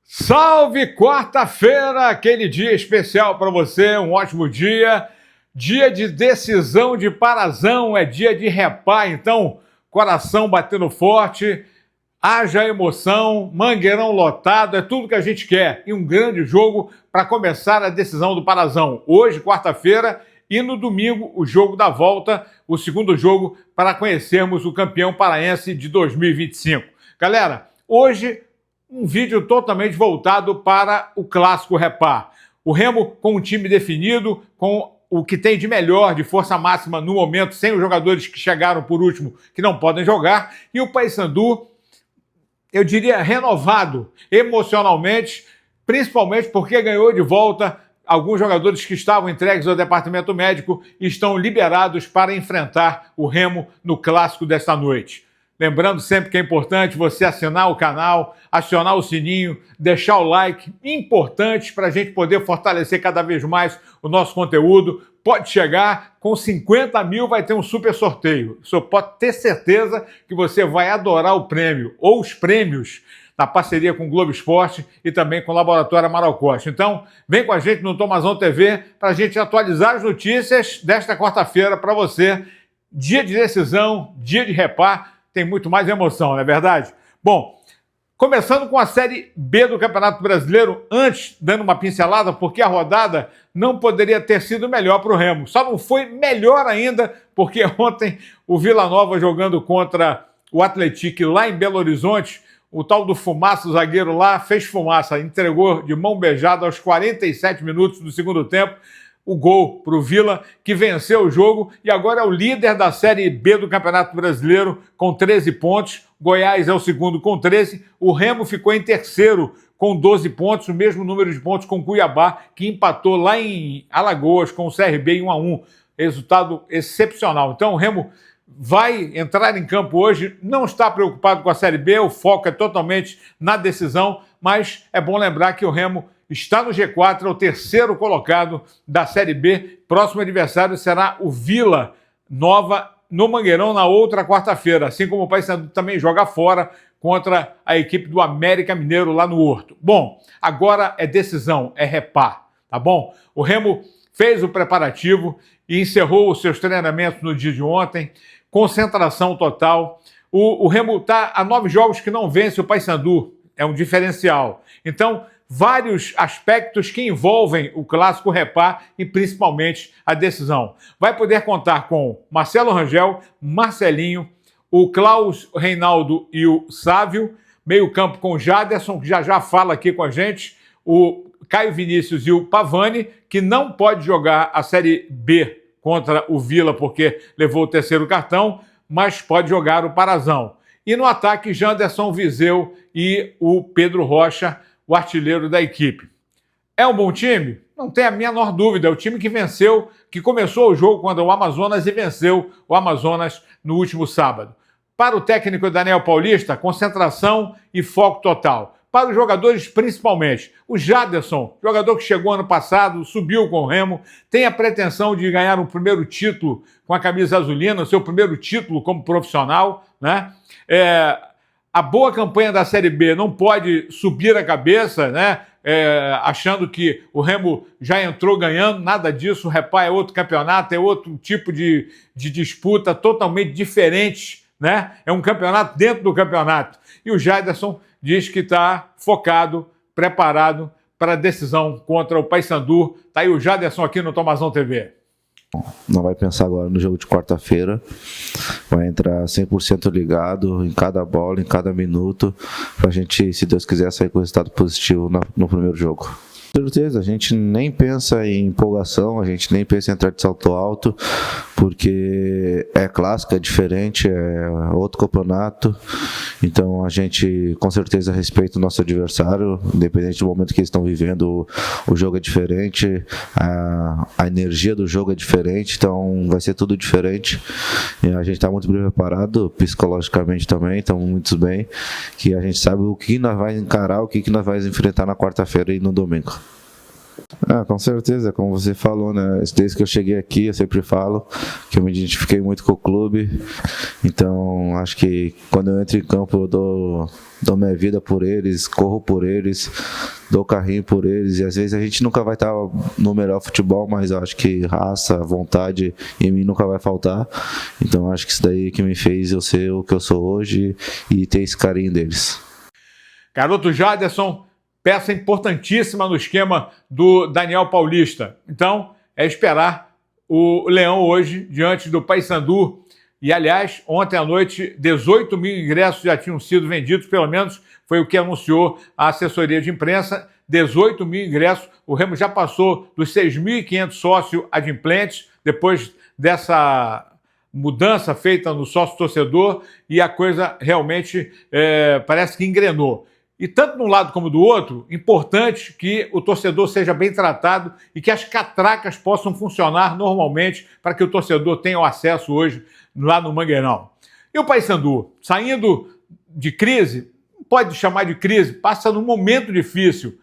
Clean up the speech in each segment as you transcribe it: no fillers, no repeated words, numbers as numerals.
Salve quarta-feira, aquele dia especial para você, um ótimo dia, dia de decisão de Parazão, é dia de repá, então coração batendo forte, haja emoção, Mangueirão lotado, é tudo que a gente quer e um grande jogo para começar a decisão do Parazão, hoje quarta-feira e no domingo o jogo da volta, o segundo jogo para conhecermos o campeão paraense de 2025. Galera, hoje um vídeo totalmente voltado para o clássico repá. O Remo com um time definido, com o que tem de melhor, de força máxima no momento, sem os jogadores que chegaram por último, que não podem jogar, e o Paysandu, eu diria, renovado emocionalmente, principalmente porque ganhou de volta alguns jogadores que estavam entregues ao departamento médico e estão liberados para enfrentar o Remo no clássico desta noite. Lembrando sempre que é importante você assinar o canal, acionar o sininho, deixar o like, importante para a gente poder fortalecer cada vez mais o nosso conteúdo. Pode chegar, com 50 mil vai ter um super sorteio. Você pode ter certeza que você vai adorar o prêmio, ou os prêmios, na parceria com o Globo Esporte e também com o Laboratório Amaral Costa. Então, vem com a gente no Tomazão TV para a gente atualizar as notícias desta quarta-feira para você. Dia de decisão, dia de repá. Tem muito mais emoção, não é verdade? Bom, começando com a Série B do Campeonato Brasileiro, antes, dando uma pincelada, porque a rodada não poderia ter sido melhor para o Remo. Só não foi melhor ainda, porque ontem o Vila Nova jogando contra o Atlético lá em Belo Horizonte, o tal do Fumaça, o zagueiro lá, fez fumaça, entregou de mão beijada aos 47 minutos do segundo tempo, o gol para o Vila, que venceu o jogo e agora é o líder da Série B do Campeonato Brasileiro com 13 pontos. Goiás é o segundo com 13. O Remo ficou em terceiro com 12 pontos, o mesmo número de pontos com Cuiabá, que empatou lá em Alagoas com o CRB em 1-1. Resultado excepcional. Então o Remo vai entrar em campo hoje, não está preocupado com a Série B, o foco é totalmente na decisão, mas é bom lembrar que o Remo está no G4, é o terceiro colocado da Série B. Próximo adversário será o Vila Nova no Mangueirão na outra quarta-feira, assim como o Paysandu também joga fora contra a equipe do América Mineiro lá no Horto. Bom, agora é decisão, é repá, tá bom? O Remo fez o preparativo e encerrou os seus treinamentos no dia de ontem, concentração total. O Remo está a 9 jogos que não vence o Paysandu, é um diferencial. Então, vários aspectos que envolvem o clássico repá e principalmente a decisão. Vai poder contar com Marcelo Rangel, Marcelinho, o Klaus Reinaldo e o Sávio, meio campo com o Jaderson, que já fala aqui com a gente, o Caio Vinícius e o Pavani, que não pode jogar a Série B contra o Vila porque levou o terceiro cartão, mas pode jogar o Parazão. E no ataque, Janderson, Viseu e o Pedro Rocha, o artilheiro da equipe. É um bom time? Não tem a menor dúvida. É o time que venceu, que começou o jogo contra o Amazonas e venceu o Amazonas no último sábado. Para o técnico Daniel Paulista, concentração e foco total. Para os jogadores, principalmente. O Jaderson, jogador que chegou ano passado, subiu com o Remo, tem a pretensão de ganhar o primeiro título com a camisa azulina, o seu primeiro título como profissional, né? A boa campanha da Série B não pode subir a cabeça, né? Achando que o Remo já entrou ganhando, nada disso. O repá é outro campeonato, é outro tipo de disputa totalmente diferente, né? É um campeonato dentro do campeonato. E o Jaderson diz que está focado, preparado para a decisão contra o Paysandu. Está aí o Jaderson aqui no Tomazão TV. Não vai pensar agora no jogo de quarta-feira, vai entrar 100% ligado em cada bola, em cada minuto, para a gente, se Deus quiser, sair com resultado positivo no primeiro jogo. Com certeza, a gente nem pensa em empolgação, a gente nem pensa em entrar de salto alto, porque é clássico, é diferente, é outro campeonato, então a gente com certeza respeita o nosso adversário, independente do momento que eles estão vivendo, o jogo é diferente, a energia do jogo é diferente, então vai ser tudo diferente, e a gente está muito bem preparado, psicologicamente também, estamos muito bem, que a gente sabe o que nós vamos encarar, o que nós vamos enfrentar na quarta-feira e no domingo. Com certeza, como você falou, né? Desde que eu cheguei aqui, eu sempre falo que eu me identifiquei muito com o clube. Então, acho que quando eu entro em campo, eu dou minha vida por eles, corro por eles, dou carrinho por eles. E às vezes a gente nunca vai estar no melhor futebol, mas eu acho que raça, vontade em mim nunca vai faltar. Então, acho que isso daí que me fez eu ser o que eu sou hoje e ter esse carinho deles. Garoto Jaderson, peça importantíssima no esquema do Daniel Paulista. Então, é esperar o Leão hoje, diante do Paysandu. E, aliás, ontem à noite, 18 mil ingressos já tinham sido vendidos, pelo menos foi o que anunciou a assessoria de imprensa. 18 mil ingressos. O Remo já passou dos 6.500 sócios adimplentes, depois dessa mudança feita no sócio-torcedor, e a coisa realmente parece que engrenou. E tanto de um lado como do outro, importante que o torcedor seja bem tratado e que as catracas possam funcionar normalmente para que o torcedor tenha o acesso hoje lá no Mangueirão. E o Paysandu, saindo de crise, pode chamar de crise, passa num momento difícil.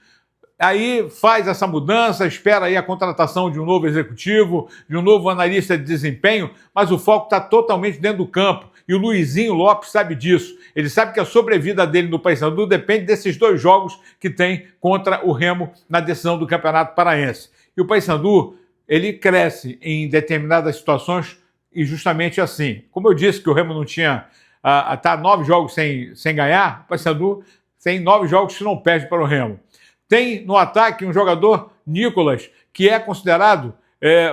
Aí faz essa mudança, espera aí a contratação de um novo executivo, de um novo analista de desempenho, mas o foco está totalmente dentro do campo. E o Luizinho Lopes sabe disso. Ele sabe que a sobrevida dele no Paysandu depende desses 2 jogos que tem contra o Remo na decisão do Campeonato Paraense. E o Paysandu, ele cresce em determinadas situações e justamente assim. Como eu disse que o Remo não tinha... tá 9 jogos sem ganhar, o Paysandu tem 9 jogos que não perde para o Remo. Tem no ataque um jogador, Nicolas, que é considerado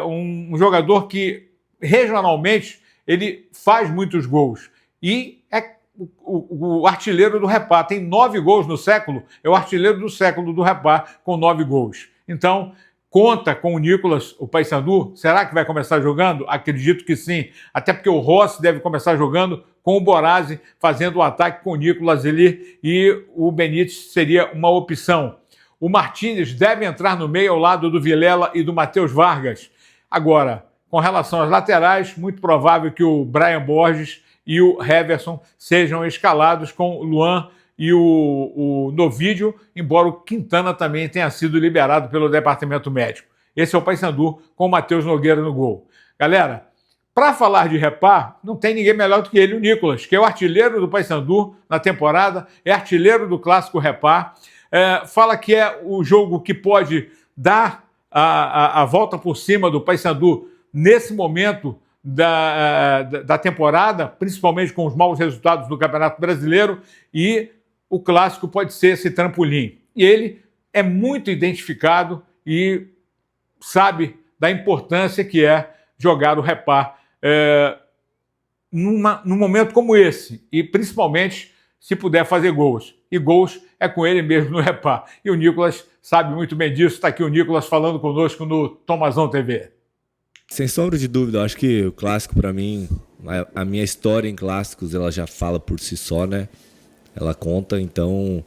um jogador que regionalmente ele faz muitos gols e é o artilheiro do Repá. Tem 9 gols no século, é o artilheiro do século do Repá com 9 gols. Então, conta com o Nicolas, o Paysandu. Será que vai começar jogando? Acredito que sim, até porque o Rossi deve começar jogando com o Borazzi, fazendo o ataque com o Nicolas ali, e o Benítez seria uma opção. O Martínez deve entrar no meio ao lado do Vilela e do Matheus Vargas. Agora, com relação às laterais, muito provável que o Brian Borges e o Heverson sejam escalados com o Luan e o Novídio, embora o Quintana também tenha sido liberado pelo departamento médico. Esse é o Paysandu com o Matheus Nogueira no gol. Galera, para falar de Repá, não tem ninguém melhor do que ele, o Nicolas, que é o artilheiro do Paysandu na temporada, é artilheiro do Clássico Repá. Fala que é o jogo que pode dar a volta por cima do Paysandu nesse momento da temporada, principalmente com os maus resultados do Campeonato Brasileiro, e o Clássico pode ser esse trampolim. E ele é muito identificado e sabe da importância que é jogar o Repá num momento como esse, e principalmente se puder fazer gols. E gols é com ele mesmo no Repá. E o Nicolas sabe muito bem disso. Está aqui o Nicolas falando conosco no Tomazão TV. Sem sombra de dúvida, eu acho que o clássico, para mim, a minha história em clássicos, ela já fala por si só, né? Ela conta, então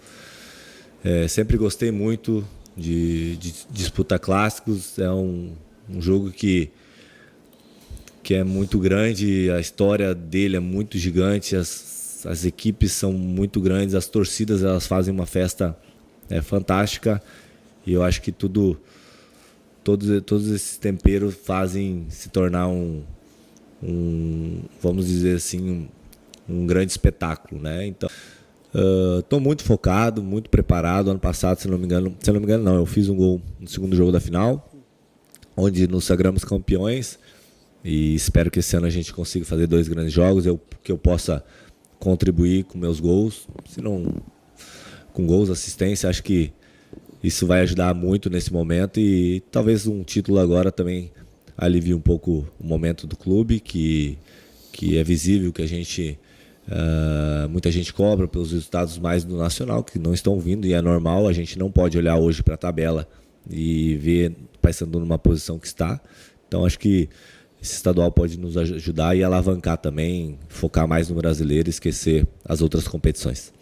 sempre gostei muito de disputar clássicos. É um jogo que é muito grande, a história dele é muito gigante, as equipes são muito grandes, as torcidas elas fazem uma festa fantástica, e eu acho que todos esses temperos fazem se tornar vamos dizer assim, um grande espetáculo, né? Então, estou muito focado, muito preparado. Ano passado, se não me engano não, eu fiz um gol no segundo jogo da final, onde nos sagramos campeões, e espero que esse ano a gente consiga fazer 2 grandes jogos, que eu possa contribuir com meus gols, se não com gols, assistência. Acho que isso vai ajudar muito nesse momento, e talvez um título agora também alivie um pouco o momento do clube, que é visível que a gente muita gente cobra pelos resultados mais do Nacional, que não estão vindo, e é normal. A gente não pode olhar hoje para a tabela e ver o Paysandu numa posição que está. Então acho que esse estadual pode nos ajudar e alavancar também, focar mais no brasileiro e esquecer as outras competições.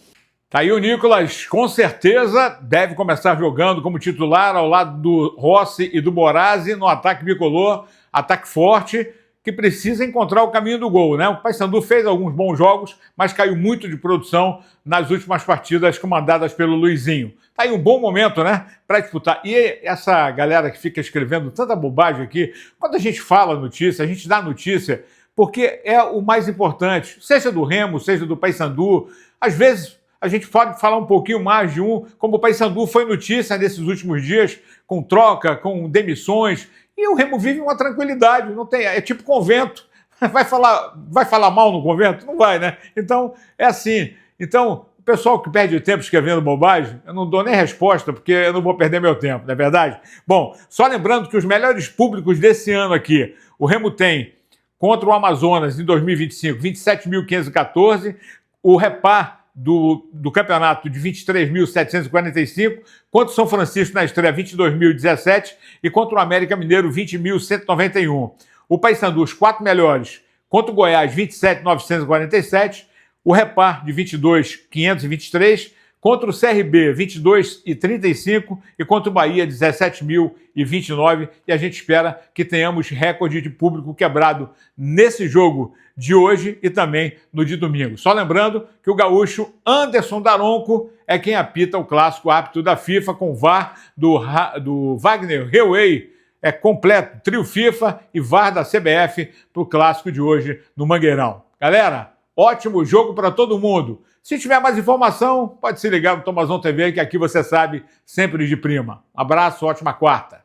Tá aí o Nicolas, com certeza deve começar jogando como titular ao lado do Rossi e do Borazzi no ataque bicolor, ataque forte, que precisa encontrar o caminho do gol, né? O Paysandu fez alguns bons jogos, mas caiu muito de produção nas últimas partidas comandadas pelo Luizinho. Tá aí um bom momento, né, para disputar. E essa galera que fica escrevendo tanta bobagem aqui, quando a gente fala notícia, a gente dá notícia porque é o mais importante, seja do Remo, seja do Paysandu. Às vezes a gente pode falar um pouquinho mais de um, como o Paysandu foi notícia nesses últimos dias, com troca, com demissões, e o Remo vive uma tranquilidade, não tem, é tipo convento. Vai falar mal no convento? Não vai, né? Então, é assim. Então, o pessoal que perde tempo escrevendo bobagem, eu não dou nem resposta, porque eu não vou perder meu tempo, não é verdade? Bom, só lembrando que os melhores públicos desse ano aqui, o Remo tem contra o Amazonas em 2025, 27.514, o Repar do campeonato de 23.745, contra o São Francisco na estreia 22.017 e contra o América Mineiro 20.191. O Paysandu, os 4 melhores, contra o Goiás 27.947, o Repar de 22.523, contra o CRB 22.035 e contra o Bahia 17.029, e a gente espera que tenhamos recorde de público quebrado nesse jogo de hoje e também no de domingo. Só lembrando que o gaúcho Anderson Daronco é quem apita o clássico árbitro da FIFA com o VAR do Wagner Heuwey, é completo, trio FIFA e VAR da CBF para o clássico de hoje no Mangueirão. Galera, ótimo jogo para todo mundo. Se tiver mais informação, pode se ligar no Tomazão TV, que aqui você sabe sempre de prima. Um abraço, ótima quarta.